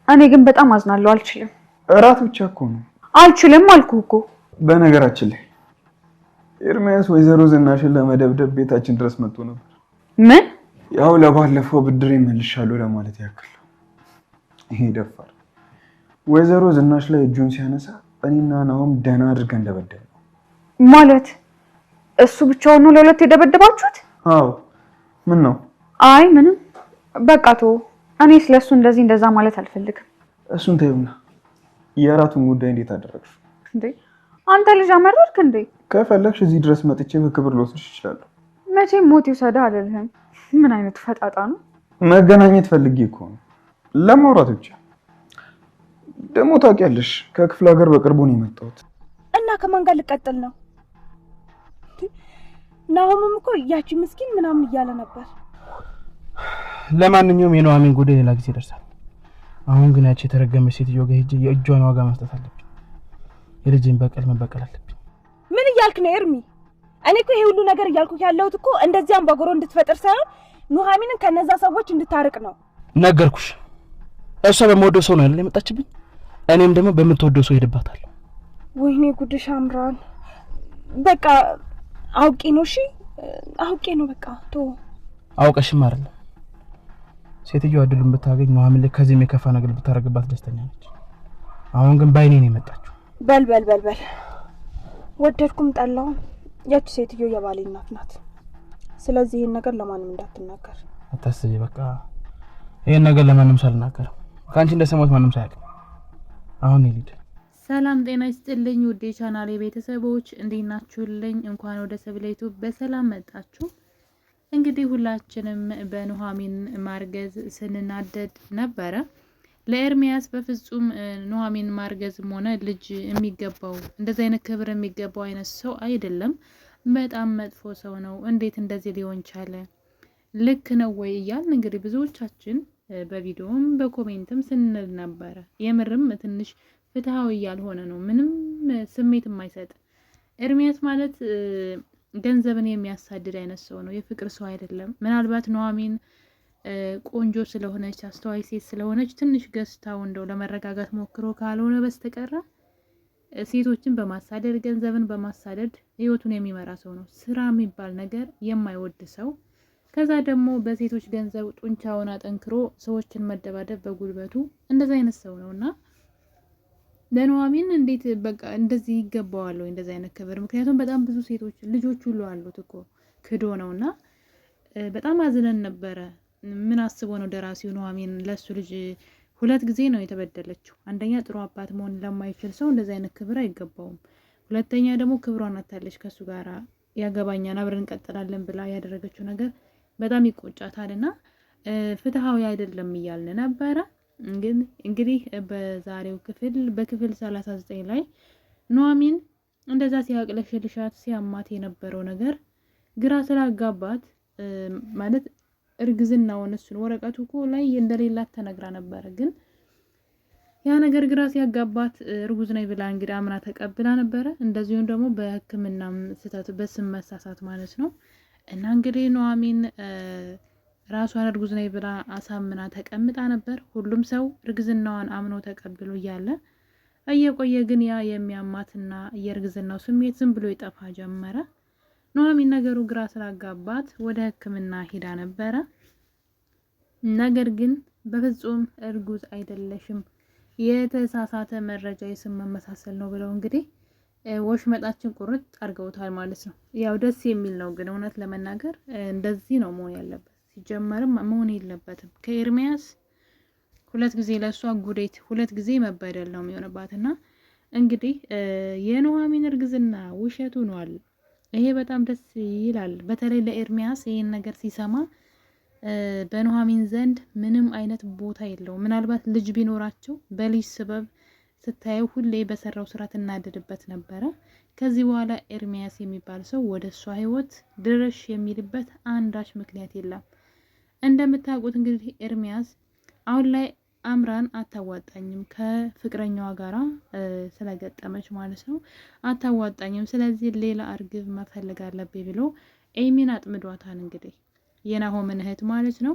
እኔ ግን በጣም አዝናለሁ። አልችልም። እራት ብቻ እኮ ነው። አልችልም አልኩህ እኮ። በነገራችን ላይ ኤርሚያስ ወይዘሮ ዝናሽን ለመደብደብ ቤታችን ድረስ መጥቶ ነበር። ምን? ያው ለባለፈው ብድር መልሻለሁ ለማለት ያክል። ይሄ ደፋር ወይዘሮ ዝናሽ ላይ እጁን ሲያነሳ እኔና ናሆም ደህና አድርገን ደበደብነው። ማለት እሱ ብቻውን ነው ለሁለት የደበደባችሁት? አዎ። ምን ነው? አይ ምንም። በቃ ተው። እኔ ስለሱ እንደዛ ማለት አልፈልግም። እሱን ተይውና የእራቱን ጉዳይ እንዴት አደረግሽ? እንዴ አንተ ልጅ አመረርክ እንዴ? ከፈለግሽ እዚህ ድረስ መጥቼ በክብር ልወስድሽ እችላለሁ። መቼም ሞት ይውሰድህ አልልህም። ምን አይነት ፈጣጣ ነው? መገናኘት ፈልጌ እኮ ነው፣ ለማውራት ብቻ። ደግሞ ታውቂያለሽ ከክፍለ ሀገር በቅርቡ ነው የመጣሁት። እና ከማን ጋር ልቀጥል ነው? ናሆምም እኮ ያቺ ምስኪን ምናምን እያለ ነበር። ለማንኛውም የኑሐሚን ጉዳይ ሌላ ጊዜ ይደርሳል። አሁን ግን ያቺ የተረገመች ሴትዮ ጋር ሄጄ የእጇን ዋጋ መስጠት አለብኝ። የልጄን በቀል መበቀል አለብኝ። ምን እያልክ ነው ኤርሚ? እኔ እኮ ይሄ ሁሉ ነገር እያልኩህ ያለሁት እኮ እንደዚህ አምባጓሮ እንድትፈጥር ሳይሆን ኑሐሚንን ከነዛ ሰዎች እንድታርቅ ነው። ነገርኩሽ። እሷ በመወደው ሰው ነው አይደል የመጣችብኝ? እኔም ደግሞ በምትወደው ሰው ሄድባታለሁ። ወይኔ ጉድሽ አምራን። በቃ አውቄ ነው። እሺ አውቄ ነው። በቃ ቶ አውቀሽም አይደለም። ሴትዮዋ እድሉን ብታገኝ ኑሐሚን ላይ ከዚህም የከፋ ነገር ብታረግባት ደስተኛ ነች። አሁን ግን ባይኔ ነው የመጣችው። በል ወደድኩም ጠላው ያቺ ሴትዮ የባሌ እናት ናት። ስለዚህ ይሄን ነገር ለማንም እንዳትናገር። አታስቢ። በቃ ይሄን ነገር ለማንም ሳልናገር ካንቺ እንደሰማሁት ማንም ሳያውቅ። አሁን ይልድ ሰላም ጤና ይስጥልኝ ውዴ ቻናሌ ቤተሰቦች እንዴት ናችሁልኝ? እንኳን ወደ ሰብለይቱ በሰላም መጣችሁ። እንግዲህ ሁላችንም በኑሐሚን ማርገዝ ስንናደድ ነበረ። ለኤርሚያስ በፍጹም ኑሐሚን ማርገዝም ሆነ ልጅ የሚገባው እንደዚህ አይነት ክብር የሚገባው አይነት ሰው አይደለም። በጣም መጥፎ ሰው ነው። እንዴት እንደዚህ ሊሆን ቻለ? ልክ ነው ወይ እያልን እንግዲህ ብዙዎቻችን በቪዲዮም በኮሜንትም ስንል ነበረ። የምርም ትንሽ ፍትሃዊ ያልሆነ ነው። ምንም ስሜት የማይሰጥ ኤርሚያስ ማለት ገንዘብን የሚያሳድድ አይነት ሰው ነው። የፍቅር ሰው አይደለም። ምናልባት ኑሐሚን ቆንጆ ስለሆነች አስተዋይ ሴት ስለሆነች ትንሽ ገዝታው እንደው ለመረጋጋት ሞክሮ ካልሆነ በስተቀር ሴቶችን በማሳደድ ገንዘብን በማሳደድ ህይወቱን የሚመራ ሰው ነው። ስራ የሚባል ነገር የማይወድ ሰው፣ ከዛ ደግሞ በሴቶች ገንዘብ ጡንቻውን አጠንክሮ ሰዎችን መደባደብ በጉልበቱ እንደዛ አይነት ሰው ነውና ለኑሐሚን እንዴት በቃ እንደዚህ ይገባዋል ወይ እንደዚህ አይነት ክብር? ምክንያቱም በጣም ብዙ ሴቶች ልጆች ሁሉ አሉት እኮ ክዶ ነውና በጣም አዝነን ነበረ። ምን አስቦ ነው ደራሲው ኑሐሚን ለሱ ልጅ 2 ጊዜ ነው የተበደለችው? አንደኛ ጥሩ አባት መሆን ለማይችል ሰው እንደዚህ አይነት ክብር አይገባውም። ሁለተኛ ደግሞ ክብሯን አታለች። ከሱ ጋር ያገባኛል አብረን እንቀጥላለን ብላ ያደረገችው ነገር በጣም ይቆጫታልና ፍትሃዊ አይደለም እያልን ነበረ። እንግዲህ በዛሬው በክፍል 39 ላይ ኑሐሚን እንደዛ ሲያቅለሽልሻት ሲያማት የነበረው ነገር ግራ ስላጋባት ማለት እርግዝናውን እሱን ወረቀቱ እኮ ላይ እንደሌላት ተነግራ ነበር። ግን ያ ነገር ግራ ሲያጋባት እርጉዝ ነኝ ብላ እንግዲህ አምና ተቀብላ ነበረ። እንደዚሁም ደግሞ በሕክምናም ስህተት በስም መሳሳት ማለት ነው። እና እንግዲህ ኑሐሚን ራሷን እርጉዝ ነኝ ብላ አሳምና ተቀምጣ ነበር። ሁሉም ሰው እርግዝናዋን አምኖ ተቀብሎ እያለ እየቆየ ግን ያ የሚያማትና የእርግዝናው ስሜት ዝም ብሎ ይጠፋ ጀመረ። ኑሐሚን ነገሩ ግራ ስላጋባት ወደ ሕክምና ሄዳ ነበረ። ነገር ግን በፍጹም እርጉዝ አይደለሽም፣ የተሳሳተ መረጃ የስም መመሳሰል ነው ብለው እንግዲህ ወሽመጣችን ቁርጥ አድርገውታል ማለት ነው። ያው ደስ የሚል ነው፣ ግን እውነት ለመናገር እንደዚህ ነው መሆን ያለበት። ሲጀመርም መሆን የለበትም። ከኤርሚያስ 2 ጊዜ ለሷ ጉዴት 2 ጊዜ መበደል ነው የሚሆንባትና እንግዲህ የኑሐሚን እርግዝና ውሸቱ ሆኗል። ይሄ በጣም ደስ ይላል። በተለይ ለኤርሚያስ ይሄን ነገር ሲሰማ በኑሐሚን ዘንድ ምንም አይነት ቦታ የለውም። ምናልባት ልጅ ቢኖራቸው በልጅ ስበብ ስታየው ሁሌ በሰራው ስራ ትናደድበት ነበረ። ከዚህ በኋላ ኤርሚያስ የሚባል ሰው ወደ እሷ ህይወት ድርሽ የሚልበት አንዳች ምክንያት የለም። እንደምታውቁት እንግዲህ ኤርሚያስ አሁን ላይ አምራን አታዋጣኝም፣ ከፍቅረኛዋ ጋራ ስለገጠመች ማለት ነው አታዋጣኝም፣ ስለዚህ ሌላ እርግብ መፈለግ አለብኝ ብሎ ኤሚን አጥምዷታል። እንግዲህ የናሆምን እህት ማለት ነው።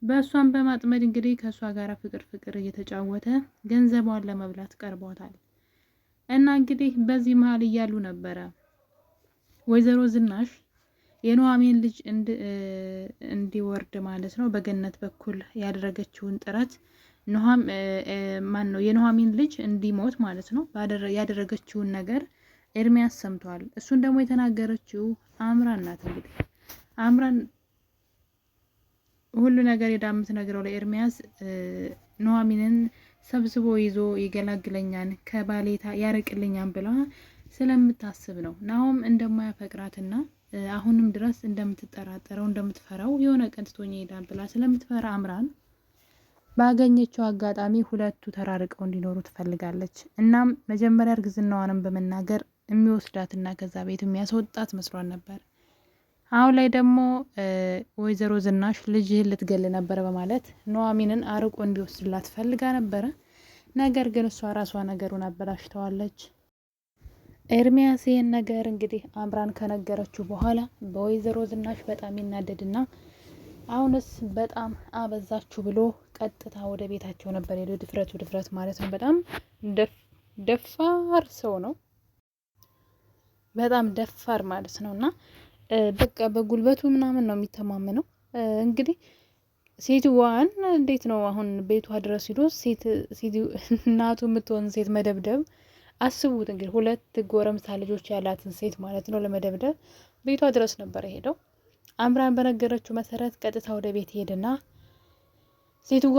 በእሷን በማጥመድ እንግዲህ ከእሷ ጋር ፍቅር እየተጫወተ ገንዘቧን ለመብላት ቀርቧታል። እና እንግዲህ በዚህ መሀል እያሉ ነበረ ወይዘሮ ዝናሽ የኑሐሚን ልጅ እንዲወርድ ማለት ነው በገነት በኩል ያደረገችውን ጥረት የኑሐሚን ልጅ እንዲሞት ማለት ነው ያደረገችውን ነገር ኤርሚያስ ሰምቷል። እሱን ደግሞ የተናገረችው አምራን ናት። እንግዲህ አምራን ሁሉ ነገር ሄዳ የምትነግረው ለኤርሚያስ ኑሐሚንን ሰብስቦ ይዞ ይገላግለኛል ከባሌታ ያርቅልኛል ብላ ስለምታስብ ነው። ናሆም እንደማያፈቅራትና አሁንም ድረስ እንደምትጠራጠረው እንደምትፈራው የሆነ ቀን ትቶኝ ይሄዳል ብላ ስለምትፈራ አምራን ባገኘችው አጋጣሚ ሁለቱ ተራርቀው እንዲኖሩ ትፈልጋለች። እናም መጀመሪያ እርግዝናዋንም በመናገር የሚወስዳትና ከዛ ቤት የሚያስወጣት መስሏን ነበር። አሁን ላይ ደግሞ ወይዘሮ ዝናሽ ልጅህን ልትገል ነበር በማለት ኑሐሚንን አርቆ እንዲወስድላት ፈልጋ ነበረ። ነገር ግን እሷ ራሷ ነገሩን አበላሽተዋለች። ኤርሚያስ ይህን ነገር እንግዲህ አምራን ከነገረችው በኋላ በወይዘሮ ዝናሽ በጣም ይናደድና አሁንስ በጣም አበዛችሁ ብሎ ቀጥታ ወደ ቤታቸው ነበር ሄዶ ድፍረት ማለት ነው። በጣም ደፋር ሰው ነው። በጣም ደፋር ማለት ነው። እና በቃ በጉልበቱ ምናምን ነው የሚተማመነው። እንግዲህ ሴትዋን እንዴት ነው አሁን ቤቷ ድረስ ሂዶ እናቱ የምትሆን ሴት መደብደብ አስቡት እንግዲህ 2 ጎረምሳ ልጆች ያላትን ሴት ማለት ነው ለመደብደብ ቤቷ ድረስ ነበር ሄደው። አምራን በነገረችው መሰረት ቀጥታ ወደ ቤት ሄድና ሴትዋ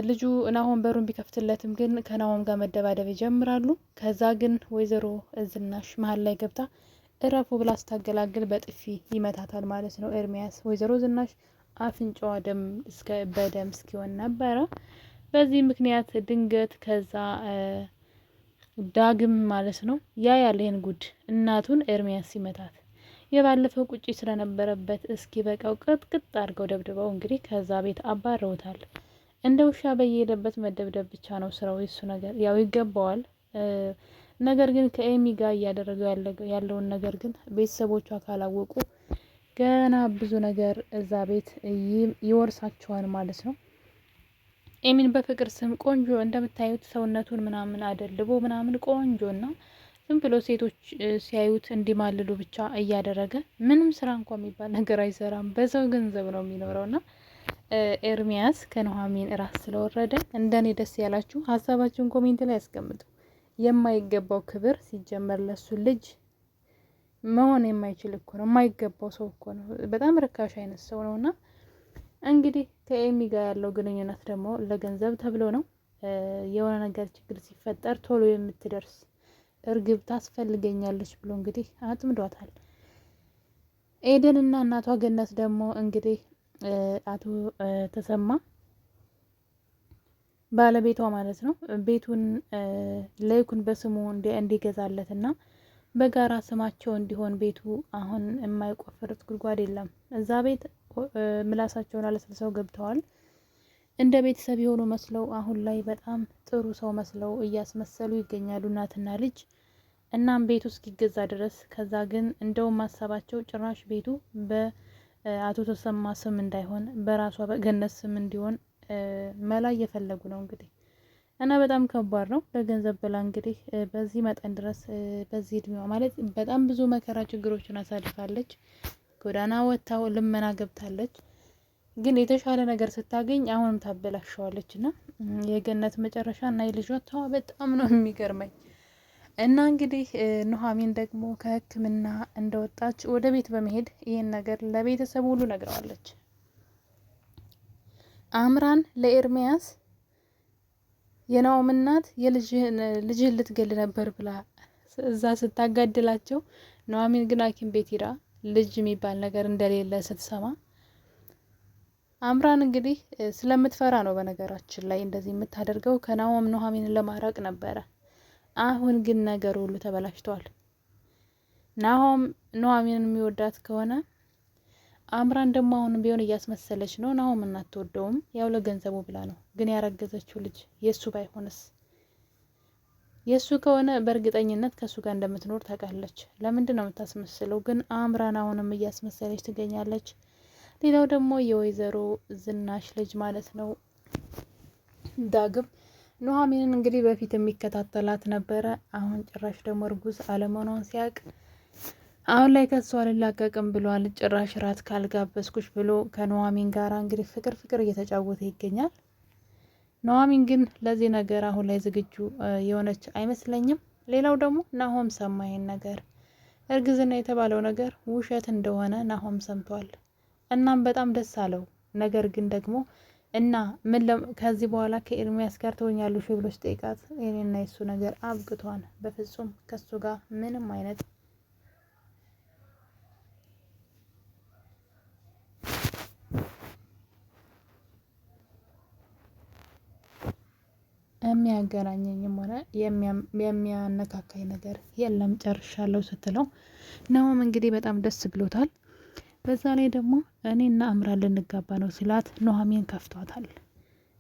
ልጁ ናሆም በሩን ቢከፍትለትም ግን ከናሆም ጋር መደባደብ ይጀምራሉ። ከዛ ግን ወይዘሮ ዝናሽ መሀል ላይ ገብታ እረፉ ብላ ስታገላግል በጥፊ ይመታታል ማለት ነው ኤርሚያስ። ወይዘሮ ዝናሽ አፍንጫዋ በደም እስኪሆን ነበረ። በዚህ ምክንያት ድንገት ከዛ ዳግም ማለት ነው ያለን ጉድ እናቱን ኤርሚያስ ሲመታት የባለፈው ቁጪ ስለነበረበት እስኪ በቃው ቅጥቅጥ አድርገው ደብድበው እንግዲህ ከዛ ቤት አባረውታል። እንደ ውሻ በየሄደበት መደብደብ ብቻ ነው ስራው። የሱ ነገር ያው ይገባዋል። ነገር ግን ከኤሚ ጋር እያደረገው ያለውን ነገር ግን ቤተሰቦቿ ካላወቁ ገና ብዙ ነገር እዛ ቤት ይወርሳቸዋል ማለት ነው። ኤሚን በፍቅር ስም ቆንጆ እንደምታዩት ሰውነቱን ምናምን አደልቦ ምናምን ቆንጆና ዝም ብሎ ሴቶች ሲያዩት እንዲማልሉ ብቻ እያደረገ ምንም ስራ እንኳን የሚባል ነገር አይሰራም። በሰው ገንዘብ ነው የሚኖረውና ኤርሚያስ ከኑሐሚን ራስ ስለወረደ እንደኔ ደስ ያላችሁ ሀሳባችሁን ኮሜንት ላይ ያስቀምጡ። የማይገባው ክብር ሲጀመር ለሱ ልጅ መሆን የማይችል እኮ ነው። የማይገባው ሰው እኮ ነው። በጣም ርካሽ አይነት ሰው ነውና እንግዲህ ከኤሚ ጋር ያለው ግንኙነት ደግሞ ለገንዘብ ተብሎ ነው። የሆነ ነገር ችግር ሲፈጠር ቶሎ የምትደርስ እርግብ ታስፈልገኛለች ብሎ እንግዲህ አጥምዷታል። ኤደን እና እናቷ ገነት ደግሞ እንግዲህ አቶ ተሰማ ባለቤቷ ማለት ነው ቤቱን ለይኩን በስሙ እንዲገዛለትና በጋራ ስማቸው እንዲሆን ቤቱ አሁን የማይቆፍሩት ጉድጓድ የለም። እዛ ቤት ምላሳቸውን አለስልሰው ገብተዋል። እንደ ቤተሰብ የሆኑ መስለው አሁን ላይ በጣም ጥሩ ሰው መስለው እያስመሰሉ ይገኛሉ እናትና ልጅ። እናም ቤቱ እስኪገዛ ድረስ ከዛ ግን እንደውም ሀሳባቸው ጭራሽ ቤቱ በአቶ ተሰማ ስም እንዳይሆን በራሷ በገነት ስም እንዲሆን መላ እየፈለጉ ነው እንግዲህ። እና በጣም ከባድ ነው። ለገንዘብ ብላ እንግዲህ በዚህ መጠን ድረስ በዚህ እድሜዋ ማለት በጣም ብዙ መከራ ችግሮችን አሳልፋለች። ጎዳና ወጥታው ልመና ገብታለች። ግን የተሻለ ነገር ስታገኝ አሁንም ታበላሸዋለች። እና የገነት መጨረሻ እና የልጇ ተዋ በጣም ነው የሚገርመኝ። እና እንግዲህ ኑሐሚን ደግሞ ከሕክምና እንደወጣች ወደ ቤት በመሄድ ይህን ነገር ለቤተሰቡ ሁሉ ነግረዋለች። አምራን ለኤርሚያስ የናሆም እናት ልጅህን ልትገል ነበር ብላ እዛ ስታጋድላቸው፣ ኑሐሚን ግን ሐኪም ቤት ሂዳ ልጅ የሚባል ነገር እንደሌለ ስትሰማ አምራን እንግዲህ ስለምትፈራ ነው በነገራችን ላይ እንደዚህ የምታደርገው ከናሆም ኑሐሚንን ለማራቅ ነበረ። አሁን ግን ነገር ሁሉ ተበላሽቷል። ናሆም ኑሐሚንን የሚወዳት ከሆነ አምራን ደግሞ አሁንም ቢሆን እያስመሰለች ነው። ናሆም እናትወደውም ያው ለገንዘቡ ብላ ነው። ግን ያረገዘችው ልጅ የሱ ባይሆንስ? የሱ ከሆነ በእርግጠኝነት ከሱ ጋር እንደምትኖር ታውቃለች። ለምንድን ነው የምታስመስለው? ግን አምራን አሁንም እያስመሰለች ትገኛለች። ሌላው ደግሞ የወይዘሮ ዝናሽ ልጅ ማለት ነው ዳግም ኑሐሚንን እንግዲህ በፊት የሚከታተላት ነበረ። አሁን ጭራሽ ደግሞ እርጉዝ አለመሆኗን ሲያውቅ አሁን ላይ ከሷ አልላቀቅም ብሏል። ጭራሽ ራት ካልጋበዝኩሽ ብሎ ከኑሐሚን ጋር እንግዲህ ፍቅር እየተጫወተ ይገኛል። ኑሐሚን ግን ለዚህ ነገር አሁን ላይ ዝግጁ የሆነች አይመስለኝም። ሌላው ደግሞ ናሆም ሰማ ይሄን ነገር እርግዝና የተባለው ነገር ውሸት እንደሆነ ናሆም ሰምቷል። እናም በጣም ደስ አለው። ነገር ግን ደግሞ እና ምን ከዚህ በኋላ ከኤርሚያስ ጋር ትሆኛለሽ ብሎ ሲጠይቃት የኔና የሱ ነገር አብቅቷል፣ በፍጹም ከሱ ጋር ምንም አይነት የሚያገናኘኝም ሆነ የሚያነካካኝ ነገር የለም ጨርሻለሁ ስትለው ናሆም እንግዲህ በጣም ደስ ብሎታል። በዛ ላይ ደግሞ እኔና አምራን ልንጋባ ነው ሲላት ኑሐሚን ከፍቷታል።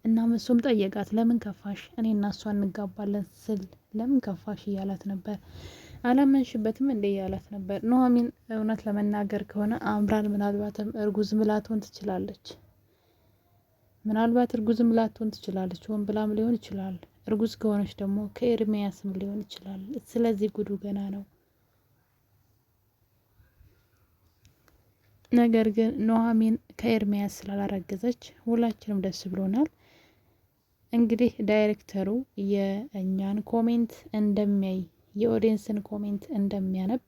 እናም እሱም ጠየቃት፣ ለምን ከፋሽ? እኔና እሷ እንጋባለን ስል ለምን ከፋሽ እያላት ነበር። አላመንሽበትም እንዴ እያላት ነበር። ኑሐሚን እውነት ለመናገር ከሆነ አምራን ምናልባትም እርጉዝ ምላትሆን ትችላለች። ምናልባት እርጉዝም ላትሆን ትችላለች። ሆን ብላም ሊሆን ይችላል። እርጉዝ ከሆነች ደግሞ ከኤርሚያስም ሊሆን ይችላል። ስለዚህ ጉዱ ገና ነው። ነገር ግን ኑሐሚን ከኤርሚያስ ስላላረገዘች ሁላችንም ደስ ብሎናል። እንግዲህ ዳይሬክተሩ የእኛን ኮሜንት እንደሚያይ የኦዲየንስን ኮሜንት እንደሚያነብ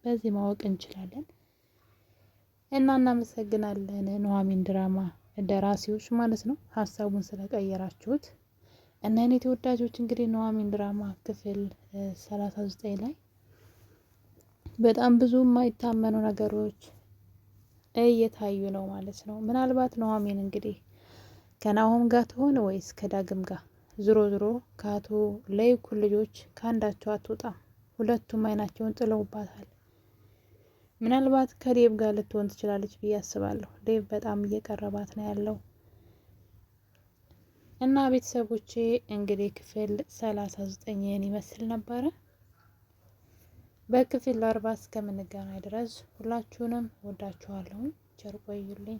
በዚህ ማወቅ እንችላለን። እና እናመሰግናለን ኑሐሚን ድራማ ደራሲዎች ማለት ነው ሀሳቡን ስለቀየራችሁት። እና እኔ ተወዳጆች እንግዲህ ኑሐሚን ድራማ ክፍል 39 ላይ በጣም ብዙ የማይታመኑ ነገሮች እየታዩ ነው ማለት ነው። ምናልባት ኑሐሚን እንግዲህ ከናሆም ጋር ትሆን ወይስ ከዳግም ጋር? ዞሮ ከአቶ ለይኩን ልጆች ከአንዳቸው አትወጣም። ሁለቱም አይናቸውን ጥለውባታል። ምናልባት ከዴብ ጋር ልትሆን ትችላለች ብዬ አስባለሁ። ዴብ በጣም እየቀረባት ነው ያለው። እና ቤተሰቦቼ እንግዲህ ክፍል 39 ይመስል ነበረ። በክፍል 40 እስከምንገናኝ ድረስ ሁላችሁንም ወዳችኋለሁ። ቸር ቆዩልኝ።